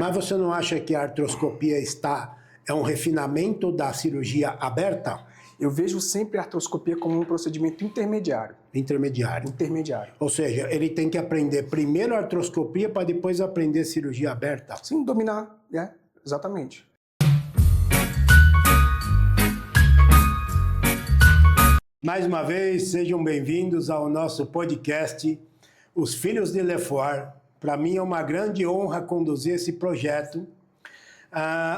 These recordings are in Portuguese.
Mas você não acha que a artroscopia é um refinamento da cirurgia aberta? Eu vejo sempre a artroscopia como um procedimento intermediário. Intermediário. Ou seja, ele tem que aprender primeiro a artroscopia para depois aprender cirurgia aberta? Sim, dominar, exatamente. Mais uma vez, sejam bem-vindos ao nosso podcast, Os Filhos de Lefort. Para mim é uma grande honra conduzir esse projeto.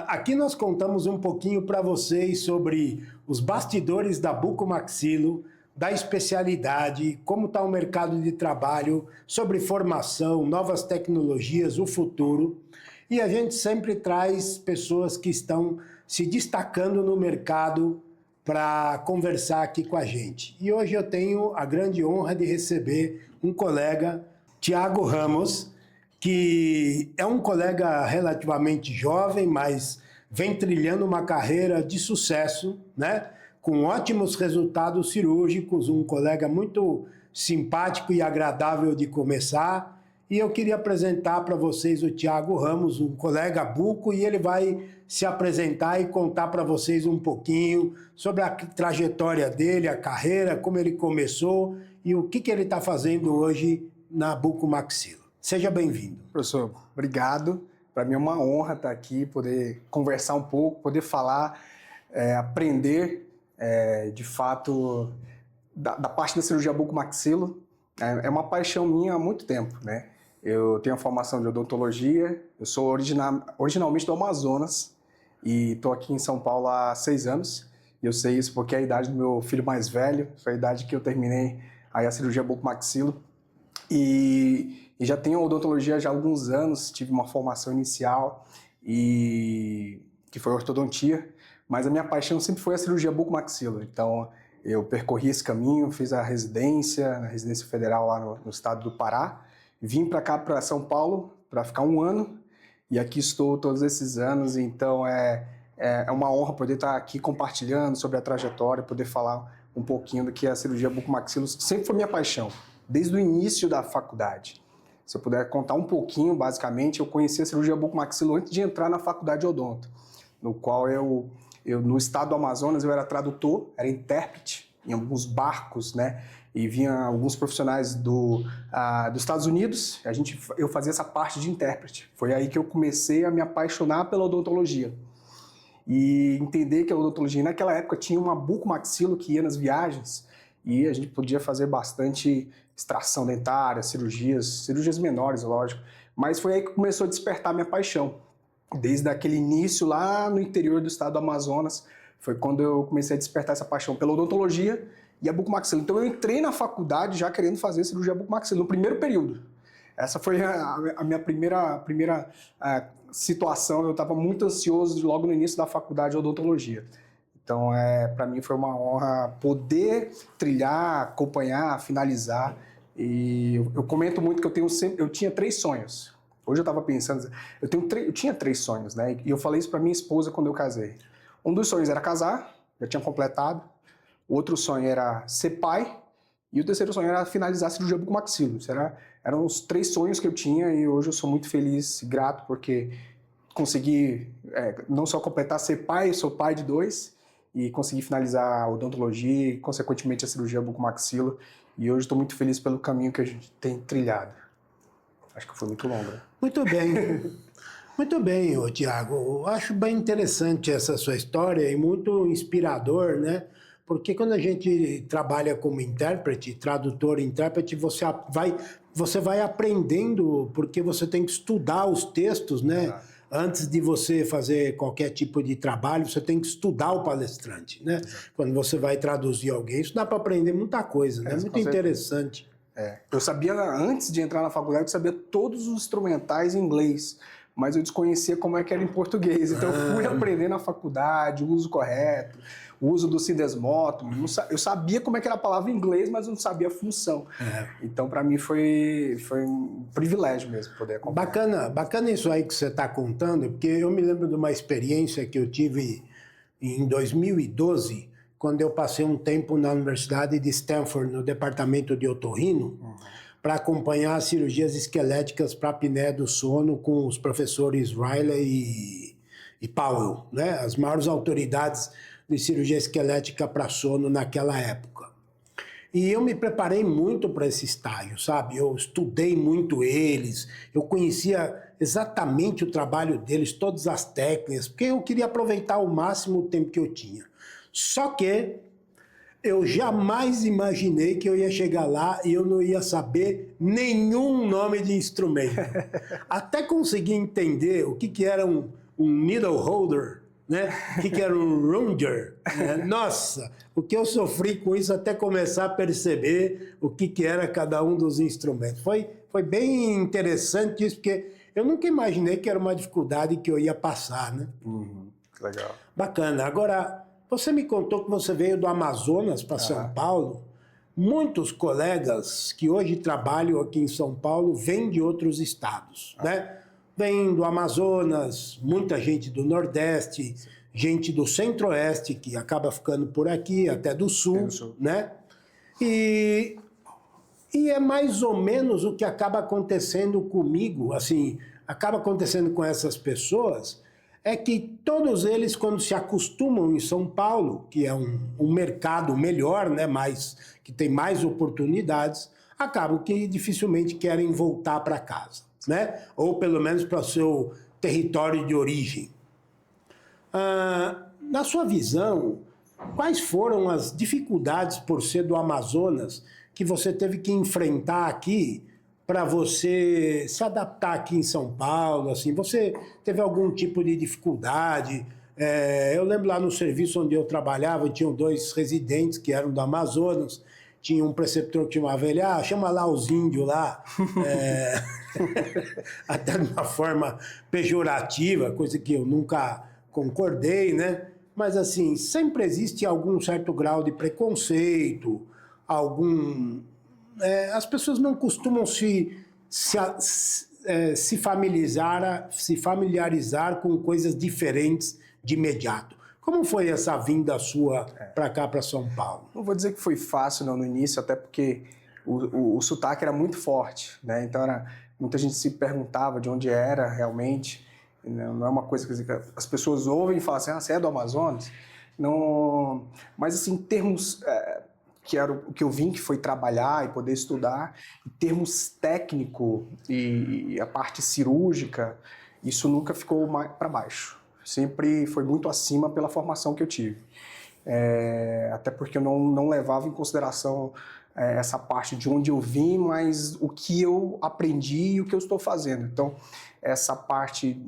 Aqui nós contamos um pouquinho para vocês sobre os bastidores da bucomaxilo, da especialidade, como está o mercado de trabalho, sobre formação, novas tecnologias, o futuro. E a gente sempre traz pessoas que estão se destacando no mercado para conversar aqui com a gente. E hoje eu tenho a grande honra de receber um colega, Thiago Ramos, que é um colega relativamente jovem, mas vem trilhando uma carreira de sucesso, né? Com ótimos resultados cirúrgicos, um colega muito simpático e agradável de começar. E eu queria apresentar para vocês o Thiago Ramos, um colega buco, e ele vai se apresentar e contar para vocês um pouquinho sobre a trajetória dele, a carreira, como ele começou e o que ele está fazendo hoje na bucomaxilo. Seja bem-vindo. Professor, obrigado. Para mim é uma honra estar aqui, poder conversar um pouco, poder falar, aprender, de fato, da parte da cirurgia bucomaxilo. É uma paixão minha há muito tempo, né? Eu tenho a formação de odontologia, eu sou originalmente do Amazonas e estou aqui em São Paulo há 6 anos. E eu sei isso porque é a idade do meu filho mais velho, foi a idade que eu terminei aí a cirurgia bucomaxilo. E já tenho odontologia já há alguns anos, tive uma formação inicial, que foi ortodontia, mas a minha paixão sempre foi a cirurgia bucomaxilo. Então, eu percorri esse caminho, fiz a residência, na residência federal lá no estado do Pará, vim para cá, para São Paulo, para ficar 1 ano, e aqui estou todos esses anos, então é uma honra poder estar aqui compartilhando sobre a trajetória, poder falar um pouquinho do que a cirurgia bucomaxilo sempre foi minha paixão, desde o início da faculdade. Se eu puder contar um pouquinho, basicamente, eu conheci a cirurgia bucomaxilo antes de entrar na faculdade de odonto, no qual eu no estado do Amazonas, eu era tradutor, era intérprete em alguns barcos, né? E vinha alguns profissionais dos Estados Unidos, eu fazia essa parte de intérprete. Foi aí que eu comecei a me apaixonar pela odontologia. E entender que a odontologia, naquela época, tinha uma bucomaxilo que ia nas viagens, e a gente podia fazer bastante extração dentária, cirurgias menores, lógico. Mas foi aí que começou a despertar minha paixão. Desde aquele início lá no interior do estado do Amazonas, foi quando eu comecei a despertar essa paixão pela odontologia e a bucomaxilo. Então eu entrei na faculdade já querendo fazer cirurgia bucomaxilo, no primeiro período. Essa foi a minha primeira situação, eu estava muito ansioso logo no início da faculdade de odontologia. Então, para mim foi uma honra poder trilhar, acompanhar, finalizar. E eu comento muito que eu tinha 3 sonhos. Hoje eu estava pensando, eu tinha 3 sonhos, né? E eu falei isso para minha esposa quando eu casei. Um dos sonhos era casar, já tinha completado. O outro sonho era ser pai. E o terceiro sonho era finalizar a cirurgia bucomaxilo. Eram os 3 sonhos que eu tinha e hoje eu sou muito feliz e grato porque consegui não só completar ser pai, eu sou pai de 2, e consegui finalizar a odontologia e, consequentemente, a cirurgia bucomaxilo. E hoje estou muito feliz pelo caminho que a gente tem trilhado. Acho que foi muito longo. Né? Muito bem. Muito bem, Thiago. Eu acho bem interessante essa sua história e muito inspirador, né? Porque quando a gente trabalha como intérprete, tradutor, intérprete, você vai aprendendo, porque você tem que estudar os textos, né? Antes de você fazer qualquer tipo de trabalho, você tem que estudar o palestrante, né? Quando você vai traduzir alguém, isso dá para aprender muita coisa, né? Muito interessante. Eu sabia, antes de entrar na faculdade, eu sabia todos os instrumentais em inglês, mas eu desconhecia como é que era em português. Então eu fui aprender na faculdade o uso correto, o uso do sidesmotum. Eu sabia como é que era a palavra em inglês, mas eu não sabia a função. Então para mim foi um privilégio mesmo poder acompanhar. Bacana isso aí que você está contando, porque eu me lembro de uma experiência que eu tive em 2012, quando eu passei um tempo na Universidade de Stanford, no departamento de otorrino, para acompanhar as cirurgias esqueléticas para apneia do sono com os professores Riley e Powell, né? As maiores autoridades de cirurgia esquelética para sono naquela época. E eu me preparei muito para esse estágio, sabe? Eu estudei muito eles, eu conhecia exatamente o trabalho deles, todas as técnicas, porque eu queria aproveitar ao máximo o tempo que eu tinha. Só que eu jamais imaginei que eu ia chegar lá e eu não ia saber nenhum nome de instrumento. Até conseguir entender o que era um needle holder, né? O que era um runger. Nossa, o que eu sofri com isso até começar a perceber o que era cada um dos instrumentos. Foi bem interessante isso, porque eu nunca imaginei que era uma dificuldade que eu ia passar, né? Legal. Bacana. Agora, você me contou que você veio do Amazonas para São Paulo. Muitos colegas que hoje trabalham aqui em São Paulo vêm de outros estados, né? Vêm do Amazonas, muita gente do Nordeste, gente do Centro-Oeste, que acaba ficando por aqui, até do Sul, né? E é mais ou menos o que acaba acontecendo comigo, assim, acaba acontecendo com essas pessoas, é que todos eles, quando se acostumam em São Paulo, que é um mercado melhor, né, que tem mais oportunidades, acabam que dificilmente querem voltar para casa, né? Ou pelo menos para o seu território de origem. Na sua visão, quais foram as dificuldades por ser do Amazonas que você teve que enfrentar aqui para você se adaptar aqui em São Paulo? Assim, você teve algum tipo de dificuldade? Eu lembro lá no serviço onde eu trabalhava, tinham 2 residentes que eram do Amazonas, tinha um preceptor que chamava ele, chama lá os índios lá, até de uma forma pejorativa, coisa que eu nunca concordei, né? Mas assim, sempre existe algum certo grau de preconceito, as pessoas não costumam se familiarizar com coisas diferentes de imediato. Como foi essa vinda sua para cá, para São Paulo? Não vou dizer que foi fácil não, no início, até porque o sotaque era muito forte, né? Então muita gente se perguntava de onde era realmente. Não é uma coisa que as pessoas ouvem e falam assim, você é do Amazonas? Não, mas assim, em termos que era o que eu vim, que foi trabalhar e poder estudar, em termos técnico e a parte cirúrgica, isso nunca ficou para baixo. Sempre foi muito acima pela formação que eu tive. Até porque eu não levava em consideração essa parte de onde eu vim, mas o que eu aprendi e o que eu estou fazendo. Então, essa parte,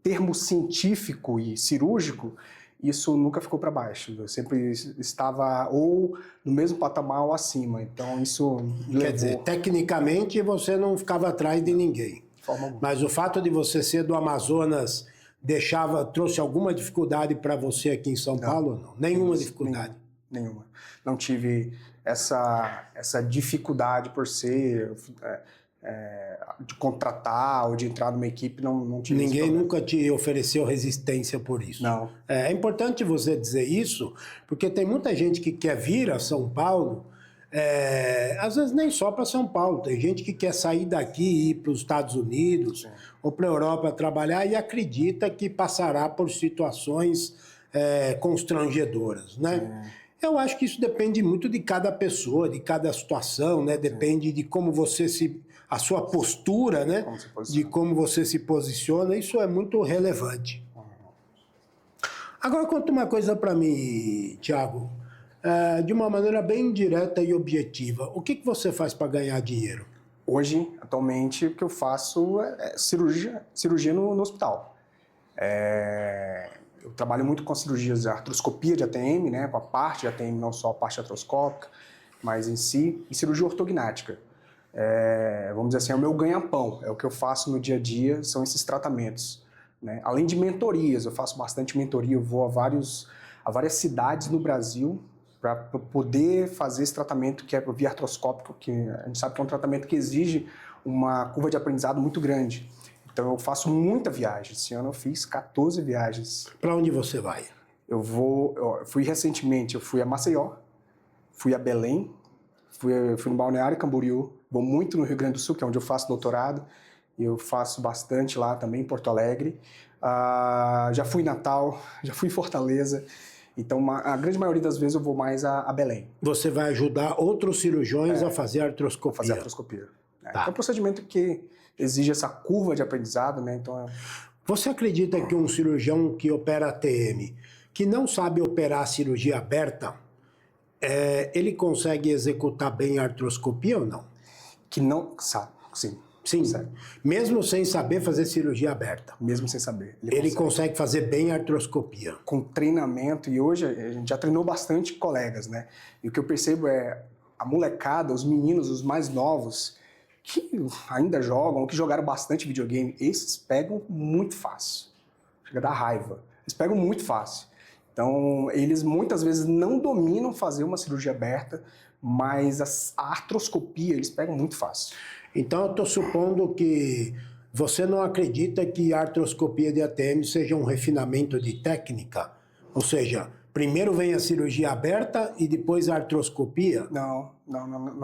termo científico e cirúrgico, isso nunca ficou para baixo. Eu sempre estava ou no mesmo patamar ou acima. Então, isso levou... Quer dizer, tecnicamente você não ficava atrás de ninguém. De forma alguma. Mas o fato de você ser do Amazonas trouxe alguma dificuldade para você aqui em São Paulo? Não. Nenhuma dificuldade? Nenhuma. Não tive essa dificuldade por ser... de contratar ou de entrar numa equipe, não tive. Ninguém nunca te ofereceu resistência por isso. Não. É importante você dizer isso, porque tem muita gente que quer vir a São Paulo, às vezes nem só para São Paulo, tem gente que quer sair daqui e ir para os Estados Unidos ou para a Europa trabalhar e acredita que passará por situações constrangedoras, né? Eu acho que isso depende muito de cada pessoa, de cada situação, né? Depende de como a sua postura, né? De como você se posiciona, isso é muito relevante. Agora conta uma coisa para mim, Thiago, de uma maneira bem direta e objetiva. O que você faz para ganhar dinheiro? Hoje, atualmente, o que eu faço é cirurgia no hospital. Eu trabalho muito com cirurgias de artroscopia de ATM, né? Com a parte de ATM, não só a parte artroscópica, mas em si, e cirurgia ortognática. Vamos dizer assim, é o meu ganha-pão, é o que eu faço no dia a dia, são esses tratamentos, né? Além de mentorias, eu faço bastante mentoria, eu vou a várias cidades no Brasil para poder fazer esse tratamento que é via artroscópico, que a gente sabe que é um tratamento que exige uma curva de aprendizado muito grande. Então eu faço muita viagem, esse ano eu fiz 14 viagens. Para onde você vai? Eu fui recentemente, eu fui a Maceió, fui a Belém, Fui no Balneário Camboriú, vou muito no Rio Grande do Sul, que é onde eu faço doutorado, e eu faço bastante lá também, em Porto Alegre. Já fui em Natal, já fui em Fortaleza, então a grande maioria das vezes eu vou mais a Belém. Você vai ajudar outros cirurgiões a fazer artroscopia. Fazer artroscopia. Tá. É um procedimento que exige essa curva de aprendizado, né? Então, Você acredita que um cirurgião que opera ATM, que não sabe operar cirurgia aberta, ele consegue executar bem a artroscopia ou não? que não sabe, sim. Sim, Consegue. mesmo sem saber fazer cirurgia aberta. Mesmo sem saber. Ele consegue fazer bem a artroscopia. Com treinamento, e hoje a gente já treinou bastante colegas, né? E o que eu percebo é a molecada, os meninos, os mais novos, que ainda jogam, que jogaram bastante videogame, esses pegam muito fácil. Chega a dar raiva. Eles pegam muito fácil. Então, eles muitas vezes não dominam fazer uma cirurgia aberta, mas a artroscopia eles pegam muito fácil. Então, eu estou supondo que você não acredita que a artroscopia de ATM seja um refinamento de técnica? Ou seja, primeiro vem a cirurgia aberta e depois a artroscopia? Não.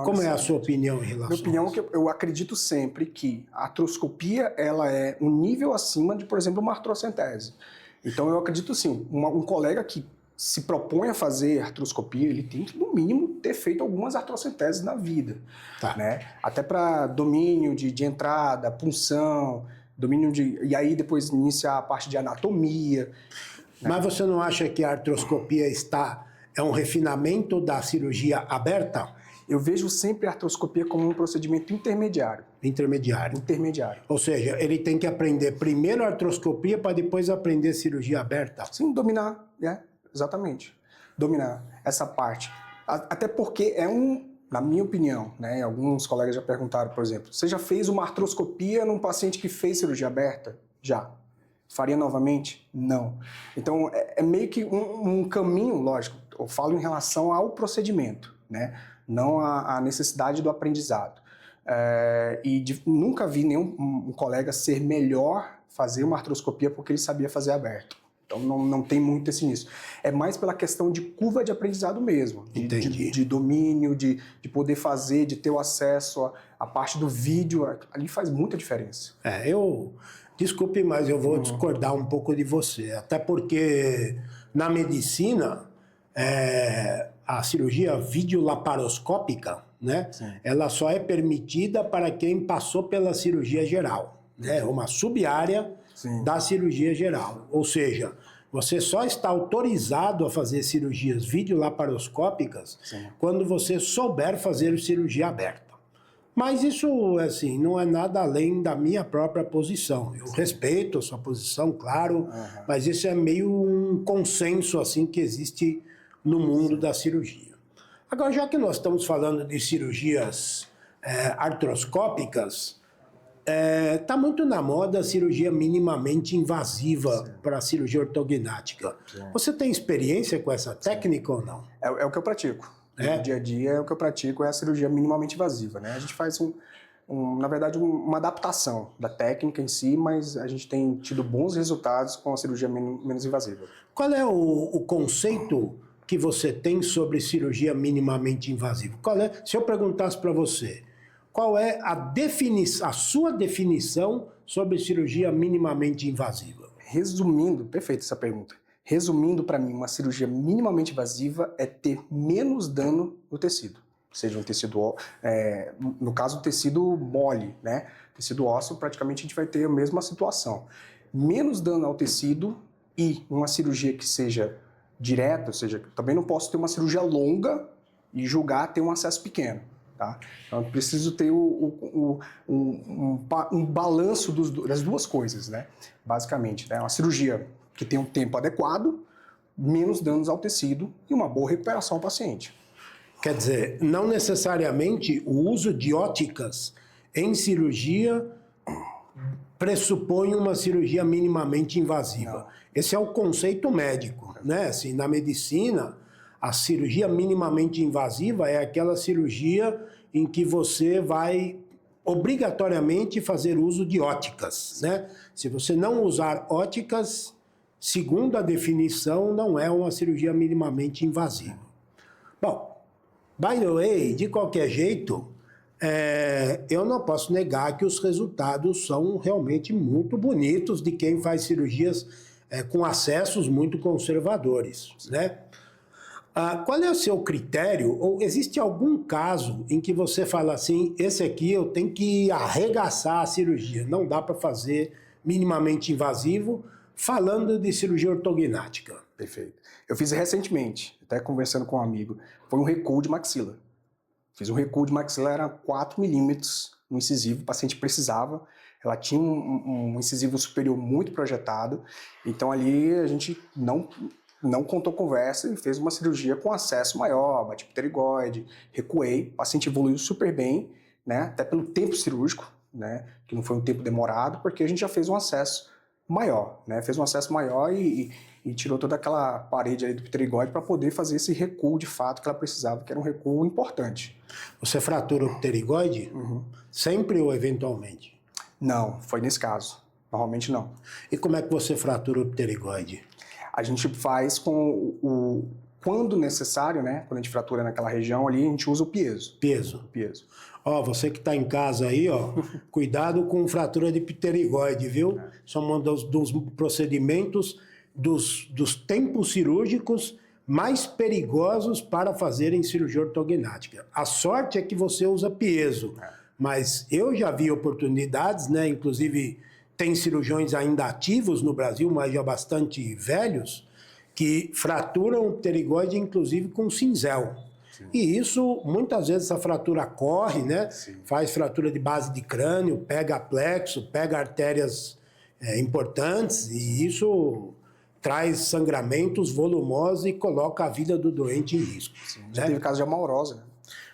Como é a sua opinião em relação Minha opinião a é isso? que eu acredito sempre que a artroscopia ela é um nível acima de, por exemplo, uma artrocentese. Então, eu acredito sim, um colega que se propõe a fazer artroscopia, ele tem que, no mínimo, ter feito algumas artrocenteses na vida. Tá. Né? Até para domínio de entrada, punção, domínio de... E aí depois iniciar a parte de anatomia. Mas você não acha que a artroscopia é um refinamento da cirurgia aberta? Eu vejo sempre a artroscopia como um procedimento intermediário. Intermediário. Ou seja, ele tem que aprender primeiro a artroscopia para depois aprender cirurgia aberta? Sim, dominar, exatamente. Dominar essa parte. Até porque na minha opinião, né, alguns colegas já perguntaram, por exemplo, você já fez uma artroscopia num paciente que fez cirurgia aberta? Já. Faria novamente? Não. Então, é meio que um caminho, lógico, eu falo em relação ao procedimento, né? Não a necessidade do aprendizado. Nunca vi nenhum colega ser melhor fazer uma artroscopia porque ele sabia fazer aberto. Então não tem muito esse nisso. É mais pela questão de curva de aprendizado mesmo. De domínio, de poder fazer, de ter o acesso à parte do vídeo. Ali faz muita diferença. Desculpe, mas eu vou discordar um pouco de você. Até porque na medicina, a cirurgia videolaparoscópica, né? Ela só é permitida para quem passou pela cirurgia geral. Né? Uma sub-área da cirurgia geral. Ou seja, você só está autorizado a fazer cirurgias videolaparoscópicas quando você souber fazer cirurgia aberta. Mas isso, assim, não é nada além da minha própria posição. Eu respeito a sua posição, claro, mas isso é meio um consenso, assim, que existe no mundo da cirurgia. Agora, já que nós estamos falando de cirurgias artroscópicas, está muito na moda a cirurgia minimamente invasiva para a cirurgia ortognática. Você tem experiência com essa técnica ou não? É o que eu pratico. No dia a dia, o que eu pratico é a cirurgia minimamente invasiva. Né? A gente faz, na verdade, uma adaptação da técnica em si, mas a gente tem tido bons resultados com a cirurgia menos invasiva. Qual é o conceito que você tem sobre cirurgia minimamente invasiva? Se eu perguntasse para você, qual é a sua definição sobre cirurgia minimamente invasiva? Resumindo, perfeita essa pergunta. Resumindo, para mim, uma cirurgia minimamente invasiva é ter menos dano no tecido. Seja um tecido, no caso, o tecido mole, né? Tecido ósseo, praticamente a gente vai ter a mesma situação. Menos dano ao tecido e uma cirurgia que seja direta, ou seja, também não posso ter uma cirurgia longa e julgar ter um acesso pequeno. Tá? Então, eu preciso ter um balanço das duas coisas, né? Basicamente. Né? Uma cirurgia que tem um tempo adequado, menos danos ao tecido e uma boa recuperação ao paciente. Quer dizer, não necessariamente o uso de óticas em cirurgia pressupõe uma cirurgia minimamente invasiva. Não. Esse é o conceito médico, né? Assim, na medicina, a cirurgia minimamente invasiva é aquela cirurgia em que você vai obrigatoriamente fazer uso de óticas, né? Se você não usar óticas, segundo a definição, não é uma cirurgia minimamente invasiva. Bom, By the way, de qualquer jeito, eu não posso negar que os resultados são realmente muito bonitos de quem faz cirurgias com acessos muito conservadores, né? Qual é o seu critério? Ou existe algum caso em que você fala assim, esse aqui eu tenho que arregaçar a cirurgia, não dá para fazer minimamente invasivo, falando de cirurgia ortognática? Perfeito. Eu fiz recentemente, até conversando com um amigo, foi um recuo de maxila. Fiz um recuo de maxila, era 4 milímetros no incisivo, o paciente precisava, ela tinha um incisivo superior muito projetado, então ali a gente não contou conversa e fez uma cirurgia com acesso maior, bati pterigóide, recuei, o paciente evoluiu super bem, né, até pelo tempo cirúrgico, né, que não foi um tempo demorado, porque a gente já fez um acesso maior, né, fez um acesso maior e tirou toda aquela parede ali do pterigóide para poder fazer esse recuo de fato que ela precisava, que era um recuo importante. Você fratura o pterigóide? Uhum. Sempre ou eventualmente? Não, foi nesse caso. Normalmente não. E como é que você fratura o pterigóide? A gente faz quando necessário, né? Quando a gente fratura naquela região ali, a gente usa o piezo. Peso. Piezo. Ó, você que está em casa aí, ó, cuidado com fratura de pterigóide, viu? São um dos procedimentos, dos tempos cirúrgicos mais perigosos para fazer em cirurgia ortognática. A sorte é que você usa piezo, mas eu já vi oportunidades, né? Inclusive tem cirurgiões ainda ativos no Brasil, mas já bastante velhos, que fraturam o pterigóide, inclusive com cinzel. Sim. E isso, muitas vezes, essa fratura corre, né? Sim. Faz fratura de base de crânio, pega plexo, pega artérias importantes, e isso traz sangramentos volumosos e coloca a vida do doente em risco. Sim. Já teve caso de amaurose, né?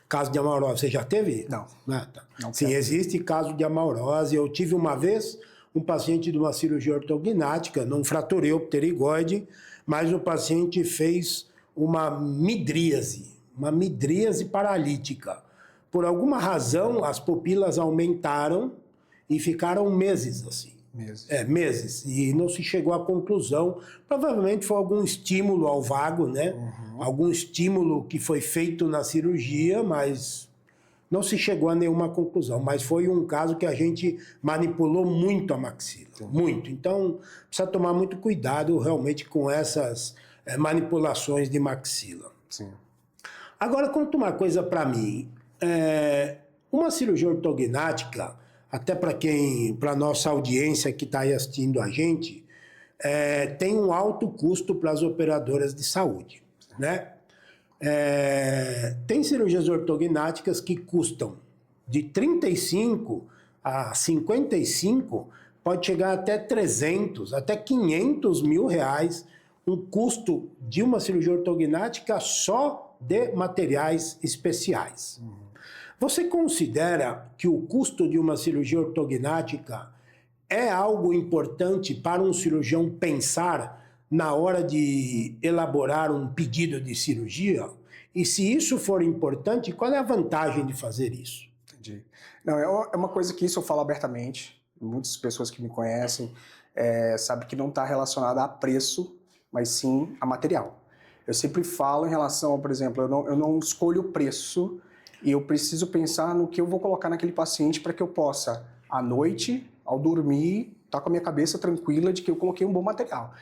Caso de amaurose, você já teve? Não. Tá. Não. Sim, existe caso de amaurose. Eu tive uma vez um paciente de uma cirurgia ortognática, não fraturei o pterigóide, mas o paciente fez uma midríase paralítica. Por alguma razão, as pupilas aumentaram e ficaram meses assim. Meses. E não se chegou à conclusão. Provavelmente foi algum estímulo ao vago, né? Uhum. Algum estímulo que foi feito na cirurgia, mas não se chegou a nenhuma conclusão. Mas foi um caso que a gente manipulou muito a maxila. Sim. Muito. Então, precisa tomar muito cuidado realmente com essas manipulações de maxila. Sim. Agora, conta uma coisa para mim. Uma cirurgia ortognática, até para a nossa audiência que está aí assistindo a gente, tem um alto custo para as operadoras de saúde, né? Tem cirurgias ortognáticas que custam de 35 a 55, pode chegar até 300, até 500 mil reais, um custo de uma cirurgia ortognática só de materiais especiais. Você considera que o custo de uma cirurgia ortognática é algo importante para um cirurgião pensar na hora de elaborar um pedido de cirurgia? E se isso for importante, qual é a vantagem de fazer isso? Entendi. Não, é uma coisa que isso eu falo abertamente. Muitas pessoas que me conhecem sabem que não está relacionada a preço, mas sim a material. Eu sempre falo em relação, por exemplo, eu não escolho o preço e eu preciso pensar no que eu vou colocar naquele paciente para que eu possa, à noite, ao dormir, estar com a minha cabeça tranquila de que eu coloquei um bom material.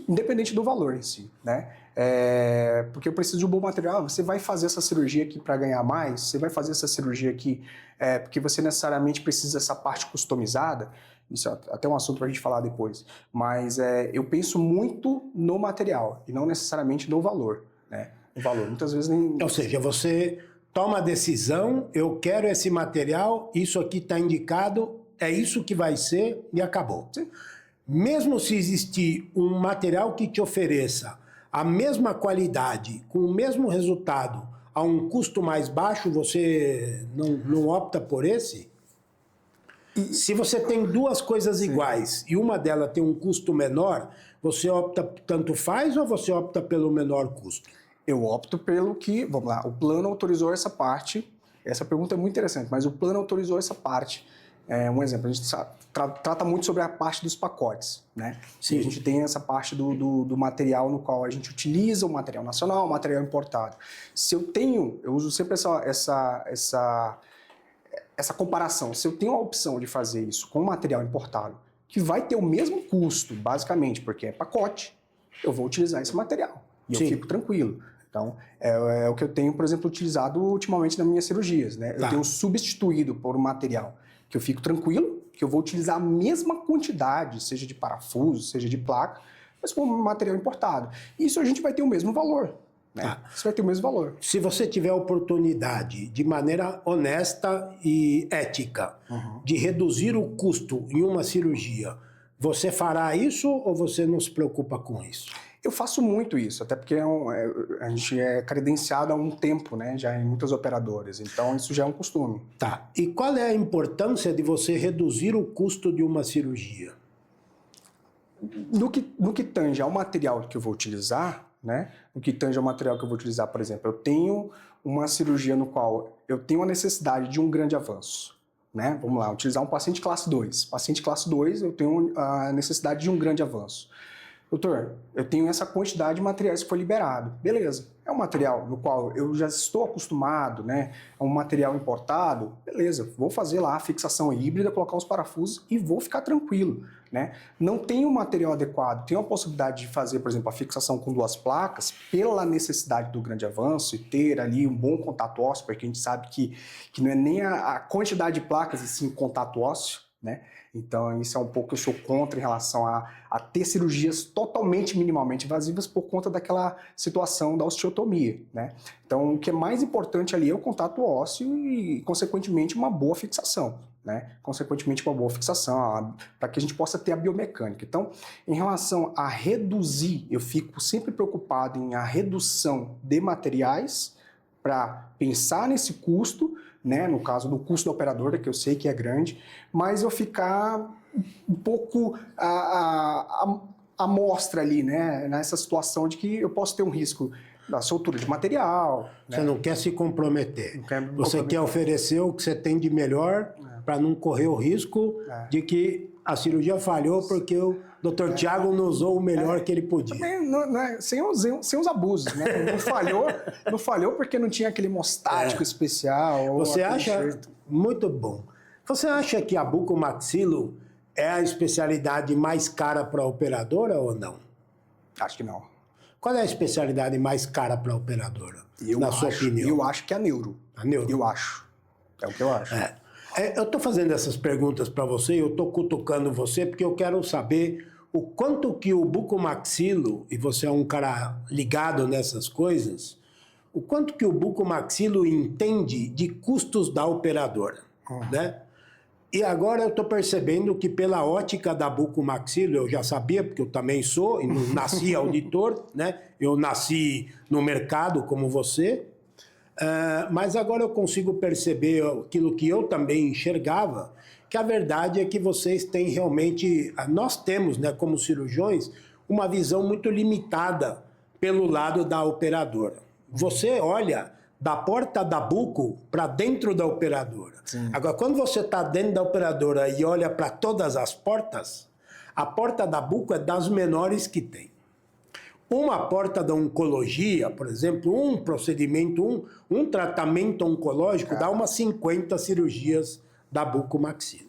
Independente do valor em si, né? Porque eu preciso de um bom material. Você vai fazer essa cirurgia aqui para ganhar mais? Você vai fazer essa cirurgia aqui porque você necessariamente precisa dessa parte customizada? Isso é até um assunto para a gente falar depois. Mas eu penso muito no material e não necessariamente no valor, né? O valor, muitas vezes nem... Ou seja, você toma a decisão, eu quero esse material, isso aqui está indicado, é isso que vai ser e acabou. Sim. Mesmo se existir um material que te ofereça a mesma qualidade, com o mesmo resultado, a um custo mais baixo, você não opta por esse? Se você tem duas coisas iguais e uma delas tem um custo menor, você opta tanto faz ou você opta pelo menor custo? Eu opto pelo que, vamos lá, o plano autorizou essa parte. Essa pergunta é muito interessante, mas o plano autorizou essa parte Um exemplo, a gente trata muito sobre a parte dos pacotes, né? Sim. A gente tem essa parte do material no qual a gente utiliza o material nacional, o material importado. Se eu uso sempre essa comparação. Se eu tenho a opção de fazer isso com material importado, que vai ter o mesmo custo, basicamente, porque é pacote, eu vou utilizar esse material e eu fico tranquilo. Então, é o que eu tenho, por exemplo, utilizado ultimamente nas minhas cirurgias, né? Eu tenho substituído por um material que eu fico tranquilo, que eu vou utilizar a mesma quantidade, seja de parafuso, seja de placa, mas com material importado. Isso a gente vai ter o mesmo valor. Né? Isso vai ter o mesmo valor. Se você tiver a oportunidade, de maneira honesta e ética, de reduzir o custo em uma cirurgia, você fará isso ou você não se preocupa com isso? Eu faço muito isso, até porque a gente é credenciado há um tempo, né, já em muitas operadoras, então isso já é um costume. Tá. E qual é a importância de você reduzir o custo de uma cirurgia? No que tange ao material que eu vou utilizar, né, no que tange ao material que eu vou utilizar, por exemplo, eu tenho uma cirurgia no qual eu tenho a necessidade de um grande avanço. Né? Vamos lá, utilizar um paciente classe 2. Paciente classe 2, eu tenho a necessidade de um grande avanço. Doutor, eu tenho essa quantidade de materiais que foi liberado. Beleza, é um material no qual eu já estou acostumado, né? É um material importado. Beleza, vou fazer lá a fixação híbrida, colocar os parafusos e vou ficar tranquilo, né? Não tenho um material adequado, tenho a possibilidade de fazer, por exemplo, a fixação com 2 placas pela necessidade do grande avanço e ter ali um bom contato ósseo, porque a gente sabe que não é nem a quantidade de placas e sim contato ósseo, né? Então, isso é um pouco que eu sou contra em relação a ter cirurgias totalmente minimamente invasivas por conta daquela situação da osteotomia, né? Então, o que é mais importante ali é o contato ósseo e, consequentemente, uma boa fixação, né? Consequentemente, uma boa fixação, para que a gente possa ter a biomecânica. Então, em relação a reduzir, eu fico sempre preocupado em a redução de materiais para pensar nesse custo, né, no caso do custo da operadora, que eu sei que é grande, mas eu ficar um pouco à mostra ali, né, nessa situação de que eu posso ter um risco da soltura de material. Você não quer se comprometer. Você comprometer. quer oferecer o que você tem de melhor para não correr o risco de que a cirurgia falhou porque o Dr. Thiago não usou o melhor que ele podia. Também sem os abusos, né? Não falhou porque não tinha aquele hemostático especial. Você acha... Muito bom. Você acha que a bucomaxilo é a especialidade mais cara para a operadora ou não? Acho que não. Qual é a especialidade mais cara para a operadora, na sua opinião? Eu acho que é a neuro. A neuro? Eu acho. É o que eu acho. Eu estou fazendo essas perguntas para você, eu estou cutucando você, porque eu quero saber o quanto que o bucomaxilo, e você é um cara ligado nessas coisas, o quanto que o bucomaxilo entende de custos da operadora, né? E agora eu estou percebendo que pela ótica da bucomaxilo, eu já sabia, porque eu também sou, e não nasci auditor, né? Eu nasci no mercado como você, mas agora eu consigo perceber aquilo que eu também enxergava, que a verdade é que vocês têm realmente, nós temos, né, como cirurgiões, uma visão muito limitada pelo lado da operadora. Você olha da porta da buco para dentro da operadora. Sim. Agora, quando você está dentro da operadora e olha para todas as portas, a porta da buco é das menores que tem. Uma porta da oncologia, por exemplo, um procedimento, um tratamento oncológico dá umas 50 cirurgias da bucomaxilo.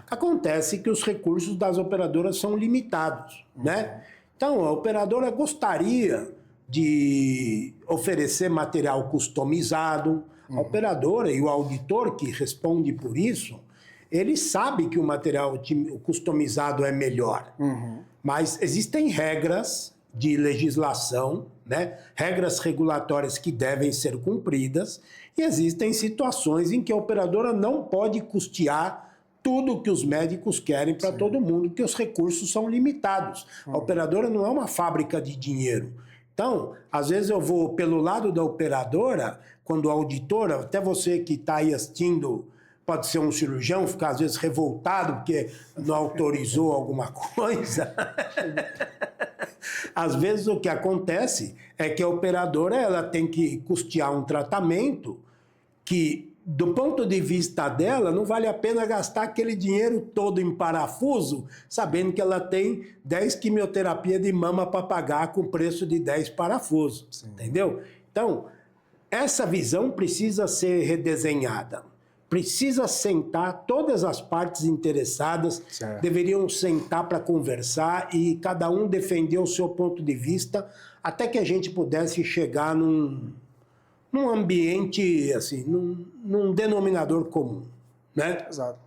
Acontece que os recursos das operadoras são limitados, né? Então, a operadora gostaria de oferecer material customizado. A operadora e o auditor que responde por isso, ele sabe que o material customizado é melhor. Mas existem regras de legislação, né? Regras regulatórias que devem ser cumpridas, e existem situações em que a operadora não pode custear tudo que os médicos querem para todo mundo, porque os recursos são limitados. A operadora não é uma fábrica de dinheiro. Então, às vezes eu vou pelo lado da operadora, quando o auditor, até você que está aí assistindo, pode ser um cirurgião, ficar às vezes revoltado porque não autorizou alguma coisa. Às vezes o que acontece é que a operadora ela tem que custear um tratamento que do ponto de vista dela, não vale a pena gastar aquele dinheiro todo em parafuso, sabendo que ela tem 10 quimioterapias de mama para pagar com preço de 10 parafusos. Sim. Entendeu? Então, essa visão precisa ser redesenhada. Precisa sentar, todas as partes interessadas deveriam sentar para conversar e cada um defender o seu ponto de vista, até que a gente pudesse chegar num ambiente, assim, num denominador comum, né? Exato.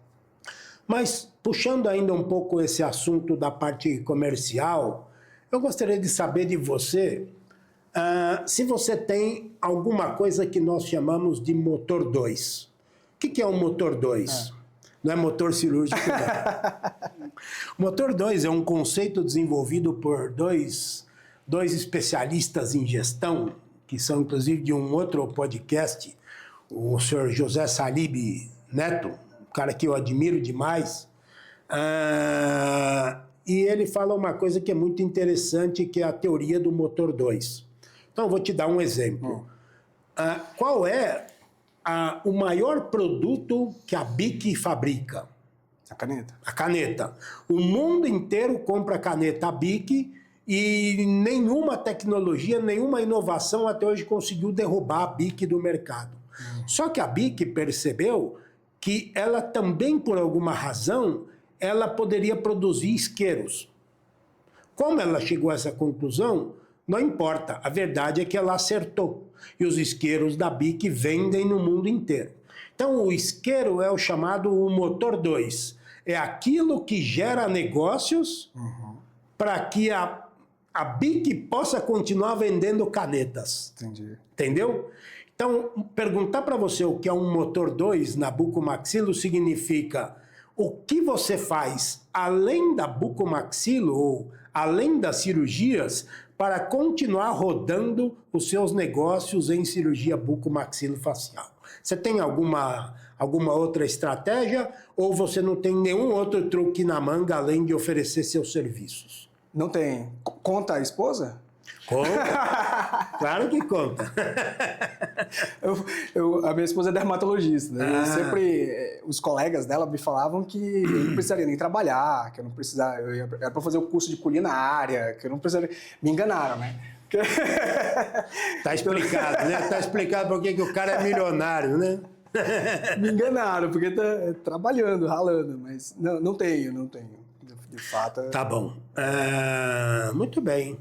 Mas, puxando ainda um pouco esse assunto da parte comercial, eu gostaria de saber de você se você tem alguma coisa que nós chamamos de motor 2. O que é um motor 2? Não é motor cirúrgico, não. Motor 2 é um conceito desenvolvido por dois especialistas em gestão, que são inclusive de um outro podcast, o senhor José Salib Neto, um cara que eu admiro demais. E ele fala uma coisa que é muito interessante, que é a teoria do motor 2. Então, eu vou te dar um exemplo. Qual é o maior produto que a BIC fabrica? A caneta. A caneta. O mundo inteiro compra caneta BIC e nenhuma tecnologia, nenhuma inovação até hoje conseguiu derrubar a BIC do mercado. Só que a BIC percebeu que ela também, por alguma razão, ela poderia produzir isqueiros. Como ela chegou a essa conclusão? Não importa, a verdade é que ela acertou. E os isqueiros da BIC vendem no mundo inteiro. Então, o isqueiro é o chamado motor 2. É aquilo que gera negócios para que a BIC possa continuar vendendo canetas. Entendi. Entendeu? Então, perguntar para você o que é um motor 2 na bucomaxilo significa o que você faz além da bucomaxilo ou além das cirurgias para continuar rodando os seus negócios em cirurgia bucomaxilofacial. Você tem alguma outra estratégia ou você não tem nenhum outro truque na manga além de oferecer seus serviços? Não tem. Conta a esposa? Conta. Claro que conta. A minha esposa é dermatologista. Né? Sempre os colegas dela me falavam que eu não precisaria nem trabalhar, que eu não precisava, era para fazer o curso de culinária, que eu não precisaria. Me enganaram, né? Tá explicado, né? Tá explicado por que o cara é milionário, né? Me enganaram, porque tá trabalhando, ralando, mas não tenho. De fato. Tá bom. Muito bem.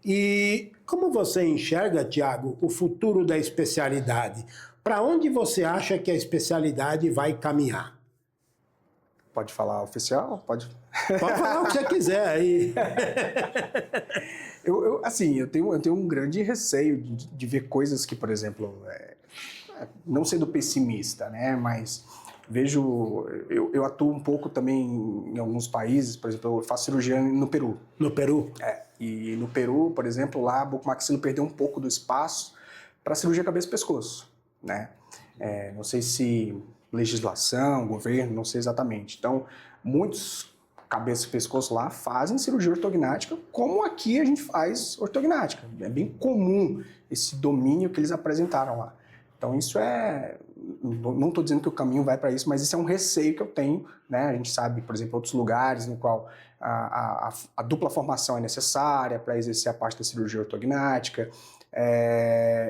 E como você enxerga, Tiago, o futuro da especialidade? Para onde você acha que a especialidade vai caminhar? Pode falar oficial? Pode falar o que você quiser aí. Eu tenho um grande receio de ver coisas que, por exemplo, não sendo pessimista, né, mas vejo, eu atuo um pouco também em alguns países, por exemplo, eu faço cirurgia no Peru. No Peru? E no Peru, por exemplo, lá a bucomaxilo perdeu um pouco do espaço para cirurgia cabeça e pescoço, né? Não sei se legislação, governo, não sei exatamente. Então, muitos cabeça e pescoço lá fazem cirurgia ortognática, como aqui a gente faz ortognática. É bem comum esse domínio que eles apresentaram lá. Então, isso não estou dizendo que o caminho vai para isso, mas isso é um receio que eu tenho, né? A gente sabe, por exemplo, outros lugares no qual a dupla formação é necessária para exercer a parte da cirurgia ortognática.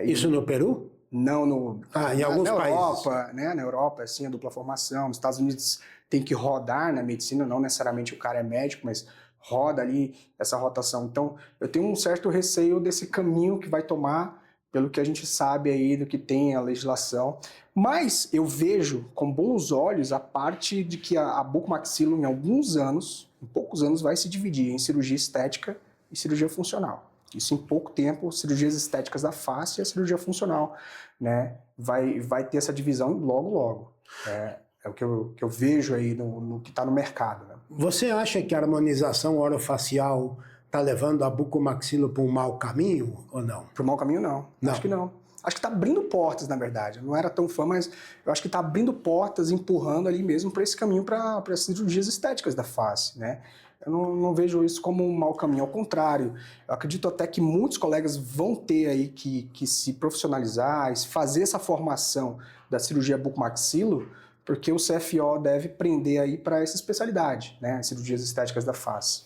Isso no Peru? Não, em alguns países. Europa, né? Na Europa, assim, a dupla formação. Nos Estados Unidos tem que rodar na medicina, não necessariamente o cara é médico, mas roda ali essa rotação. Então, eu tenho um certo receio desse caminho que vai tomar, pelo que a gente sabe aí do que tem a legislação. Mas eu vejo com bons olhos a parte de que a bucomaxilo, em poucos anos, vai se dividir em cirurgia estética e cirurgia funcional. Isso em pouco tempo, cirurgias estéticas da face e a cirurgia funcional, né? Vai ter essa divisão logo. É o que eu vejo aí no que está no mercado. Né? Você acha que a harmonização orofacial está levando a bucomaxilo para um mau caminho ou não? Para um mau caminho, não. Acho que não. Acho que está abrindo portas, na verdade. Eu não era tão fã, mas eu acho que está abrindo portas, empurrando ali mesmo para esse caminho para as cirurgias estéticas da face, né? Eu não vejo isso como um mau caminho, ao contrário. Eu acredito até que muitos colegas vão ter aí que se profissionalizar, fazer essa formação da cirurgia bucomaxilo, porque o CFO deve prender aí para essa especialidade, né? Cirurgias estéticas da face.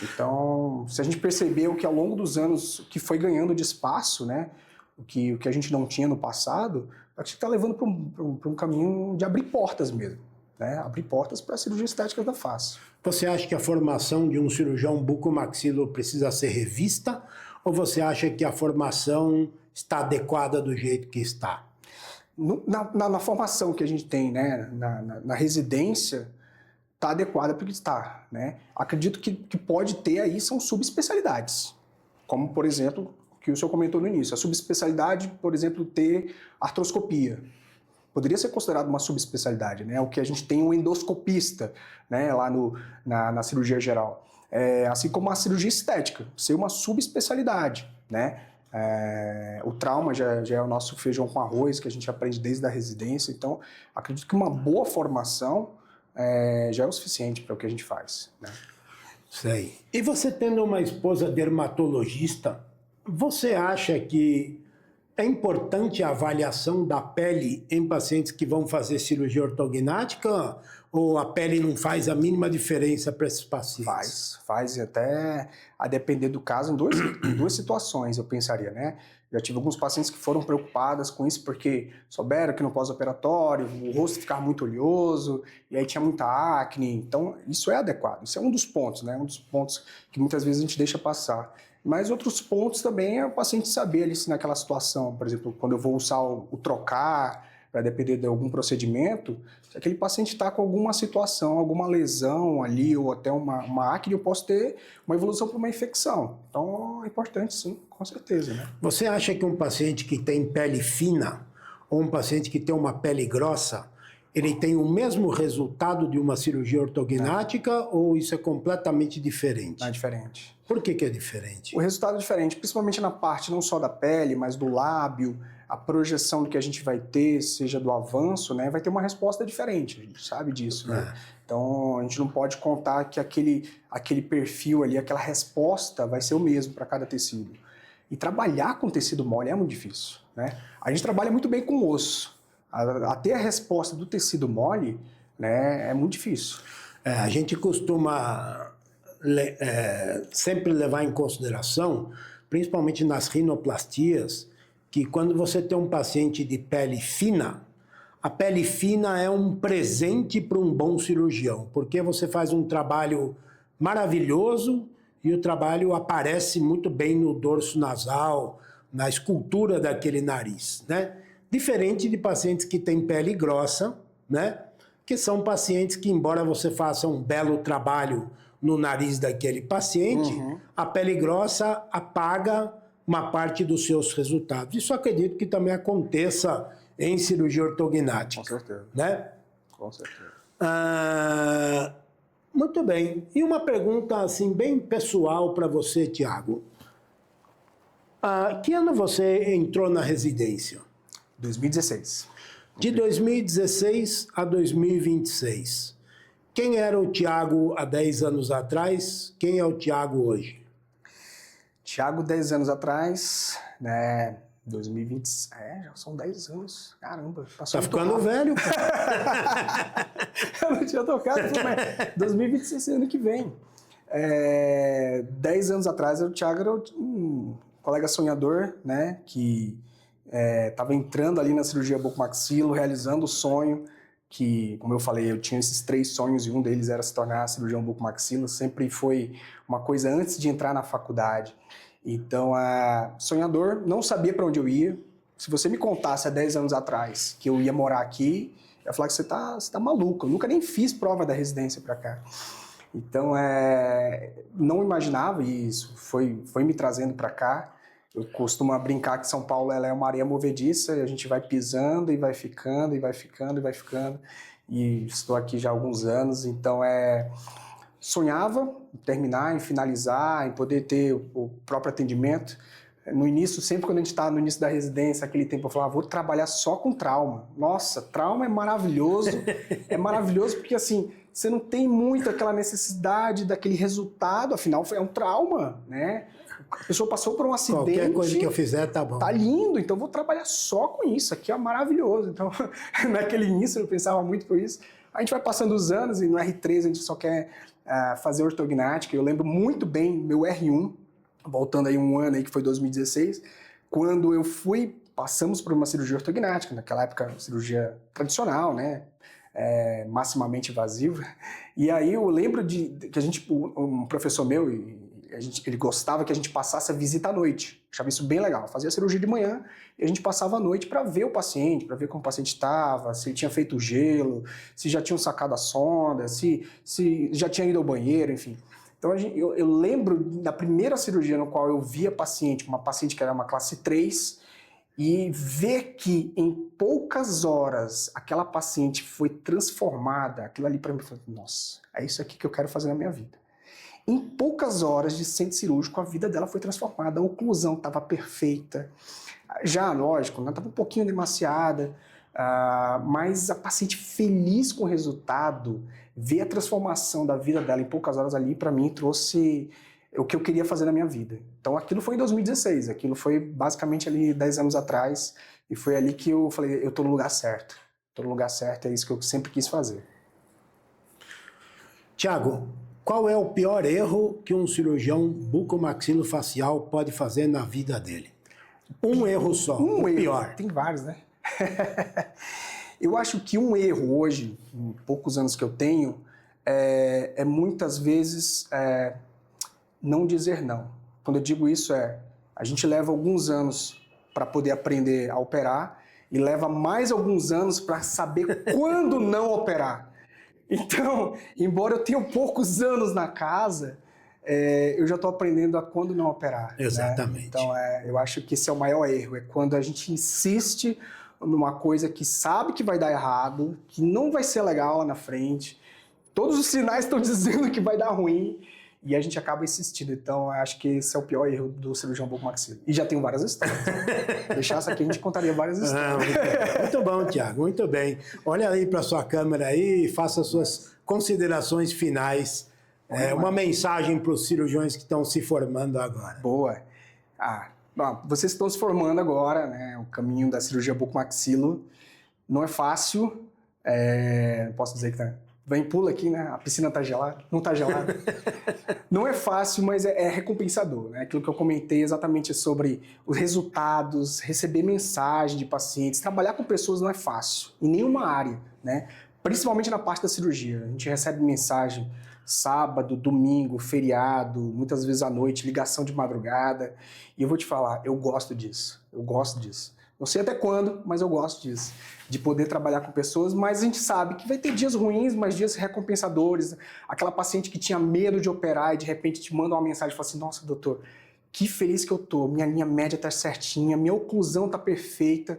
Então, se a gente percebeu que ao longo dos anos o que foi ganhando de espaço, né? O que a gente não tinha no passado, acho que está levando para um caminho de abrir portas mesmo, né? Abrir portas para a cirurgia estética da face. Você acha que a formação de um cirurgião bucomaxilo precisa ser revista ou você acha que a formação está adequada do jeito que está? Na formação que a gente tem, né? Na residência, está adequada porque está, né? Acredito que pode ter aí são subespecialidades, como, por exemplo, que o senhor comentou no início. A subespecialidade, por exemplo, ter artroscopia. Poderia ser considerado uma subespecialidade, né? O que a gente tem um endoscopista, né? Lá na cirurgia geral. Assim como a cirurgia estética, ser uma subespecialidade, né? O trauma já é o nosso feijão com arroz, que a gente aprende desde a residência. Então, acredito que uma boa formação já é o suficiente para o que a gente faz, né? Sei. E você tendo uma esposa dermatologista, você acha que é importante a avaliação da pele em pacientes que vão fazer cirurgia ortognática ou a pele não faz a mínima diferença para esses pacientes? Faz, e até a depender do caso, em duas situações, eu pensaria, né? Já tive alguns pacientes que foram preocupadas com isso porque souberam que no pós-operatório o rosto ficava muito oleoso e aí tinha muita acne. Então, isso é adequado. Isso é um dos pontos, né? Um dos pontos que muitas vezes a gente deixa passar. Mas outros pontos também é o paciente saber ali se naquela situação, por exemplo, quando eu vou usar o trocar, para depender de algum procedimento, se aquele paciente está com alguma situação, alguma lesão ali ou até uma acne, eu posso ter uma evolução para uma infecção. Então é importante sim, com certeza, né? Você acha que um paciente que tem pele fina ou um paciente que tem uma pele grossa, ele tem o mesmo resultado de uma cirurgia ortognática ou isso é completamente diferente? É diferente. Por que é diferente? O resultado é diferente, principalmente na parte não só da pele, mas do lábio, a projeção do que a gente vai ter, seja do avanço, né, vai ter uma resposta diferente, a gente sabe disso, né? Então, a gente não pode contar que aquele perfil ali, aquela resposta vai ser o mesmo para cada tecido. E trabalhar com tecido mole é muito difícil, né? A gente trabalha muito bem com osso. Até a resposta do tecido mole, né, é muito difícil. A gente costuma sempre levar em consideração, principalmente nas rinoplastias, que quando você tem um paciente de pele fina, a pele fina é um presente para um bom cirurgião, porque você faz um trabalho maravilhoso e o trabalho aparece muito bem no dorso nasal, na escultura daquele nariz, né? Diferente de pacientes que têm pele grossa, né? Que são pacientes que, embora você faça um belo trabalho no nariz daquele paciente, a pele grossa apaga uma parte dos seus resultados. Isso acredito que também aconteça em cirurgia ortognática. Com certeza. Né? Com certeza. Muito bem. E uma pergunta assim bem pessoal para você, Tiago. Que ano você entrou na residência? 2016. De 2016 a 2026. Quem era o Tiago há 10 anos atrás? Quem é o Tiago hoje? Tiago, 10 anos atrás, né? 2020, já são 10 anos. Caramba, passou. Tá ficando velho. Eu não tinha tocado, mas 2026 ano que vem. 10 anos atrás, o Tiago era um colega sonhador, né? Que estava entrando ali na cirurgia bucomaxilo, realizando o sonho. Que, como eu falei, eu tinha esses 3 sonhos e um deles era se tornar cirurgião bucomaxilo. Sempre foi uma coisa antes de entrar na faculdade. Então, sonhador, não sabia para onde eu ia. Se você me contasse há 10 anos atrás que eu ia morar aqui, eu ia falar que você tá maluco. Eu nunca nem fiz prova da residência para cá. Então, não imaginava e isso foi me trazendo para cá. Eu costumo brincar que São Paulo ela é uma areia movediça e a gente vai pisando e vai ficando, e vai ficando, e vai ficando. E estou aqui já há alguns anos, então sonhava em terminar, em finalizar, em poder ter o próprio atendimento. No início, sempre quando a gente está no início da residência, aquele tempo eu falava, vou trabalhar só com trauma. Nossa, trauma é maravilhoso porque assim, você não tem muito aquela necessidade daquele resultado, afinal é um trauma, né? A pessoa passou por um acidente. Qualquer coisa que eu fizer tá bom. Tá lindo, então vou trabalhar só com isso, aqui é maravilhoso. Então, naquele início eu pensava muito por isso. A gente vai passando os anos e no R3 a gente só quer fazer ortognática. Eu lembro muito bem meu R1, voltando aí um ano aí que foi 2016, quando eu passamos por uma cirurgia ortognática, naquela época cirurgia tradicional, né? Maximamente invasiva. E aí eu lembro que a gente, um professor meu, ele gostava que a gente passasse a visita à noite. Achava isso bem legal. Fazia a cirurgia de manhã e a gente passava a noite para ver o paciente, para ver como o paciente estava, se ele tinha feito gelo, se já tinham sacado a sonda, se já tinha ido ao banheiro, enfim. Então eu lembro da primeira cirurgia no qual eu via uma paciente que era uma classe 3, e ver que em poucas horas aquela paciente foi transformada, aquilo ali para mim foi, nossa, é isso aqui que eu quero fazer na minha vida. Em poucas horas de centro cirúrgico, a vida dela foi transformada, a oclusão estava perfeita. Já, lógico, ela estava um pouquinho demasiada, mas a paciente feliz com o resultado, ver a transformação da vida dela em poucas horas ali, para mim, trouxe o que eu queria fazer na minha vida. Então, aquilo foi em 2016, aquilo foi basicamente ali 10 anos atrás, e foi ali que eu falei, eu estou no lugar certo. Estou no lugar certo, é isso que eu sempre quis fazer. Tiago, qual é o pior erro que um cirurgião bucomaxilofacial pode fazer na vida dele? Um erro só, o pior. Tem vários, né? Eu acho que um erro hoje, em poucos anos que eu tenho, é muitas vezes não dizer não. Quando eu digo isso a gente leva alguns anos para poder aprender a operar e leva mais alguns anos para saber quando não operar. Então, embora eu tenha poucos anos na casa, eu já estou aprendendo a quando não operar. Exatamente. Né? Então, eu acho que esse é o maior erro, é quando a gente insiste numa coisa que sabe que vai dar errado, que não vai ser legal lá na frente, todos os sinais estão dizendo que vai dar ruim, e a gente acaba insistindo. Então, eu acho que esse é o pior erro do cirurgião bucomaxilo. E já tenho várias histórias. Deixasse aqui, a gente contaria várias histórias. Muito bom, Tiago, muito bem. Olha aí para sua câmera aí e faça suas considerações finais. Uma mensagem para os cirurgiões que estão se formando agora. Boa. Bom, vocês estão se formando agora, né? O caminho da cirurgia bucomaxilo não é fácil. Posso dizer que vem, pula aqui, né? A piscina tá gelada. Não tá gelada. Não é fácil, mas é recompensador, né? Aquilo que eu comentei exatamente sobre os resultados, receber mensagem de pacientes. Trabalhar com pessoas não é fácil, em nenhuma área, né? Principalmente na parte da cirurgia. A gente recebe mensagem sábado, domingo, feriado, muitas vezes à noite, ligação de madrugada. E eu vou te falar, eu gosto disso. Eu gosto disso. Não sei até quando, mas eu gosto disso. De poder trabalhar com pessoas, mas a gente sabe que vai ter dias ruins, mas dias recompensadores. Aquela paciente que tinha medo de operar e de repente te manda uma mensagem e fala assim, nossa, doutor, que feliz que eu tô, minha linha média tá certinha, minha oclusão tá perfeita,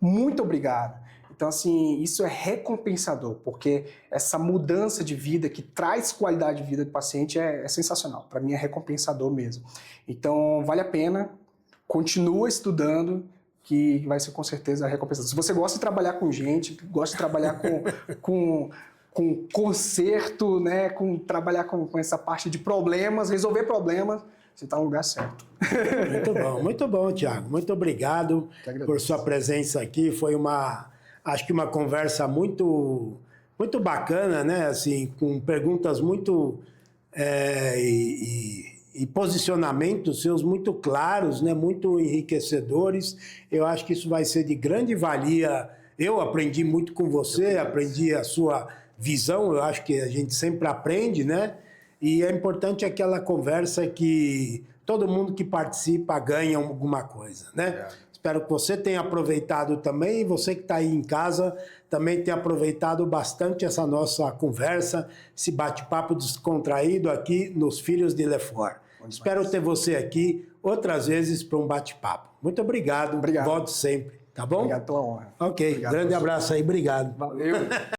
muito obrigado. Então, assim, isso é recompensador, porque essa mudança de vida que traz qualidade de vida do paciente é sensacional. Para mim é recompensador mesmo. Então, vale a pena, continua estudando, que vai ser com certeza recompensador. Se você gosta de trabalhar com gente, gosta de trabalhar com conserto, né, trabalhar com essa parte de problemas, resolver problemas, você está no lugar certo. Muito bom, Tiago. Muito obrigado por sua presença aqui. Foi acho que uma conversa muito bacana, né? Assim, com perguntas muito e posicionamentos seus muito claros, né? Muito enriquecedores. Eu acho que isso vai ser de grande valia. Eu aprendi muito com você, aprendi a sua visão. Eu acho que a gente sempre aprende, né? E é importante aquela conversa que todo mundo que participa ganha alguma coisa, né? Espero que você tenha aproveitado também, e você que está aí em casa também tenha aproveitado bastante essa nossa conversa, esse bate-papo descontraído aqui nos Filhos de Lefort. Espero ter você aqui outras vezes para um bate-papo. Muito obrigado. Volte sempre, tá bom? Obrigado pela honra. Ok, grande abraço aí, obrigado. Valeu.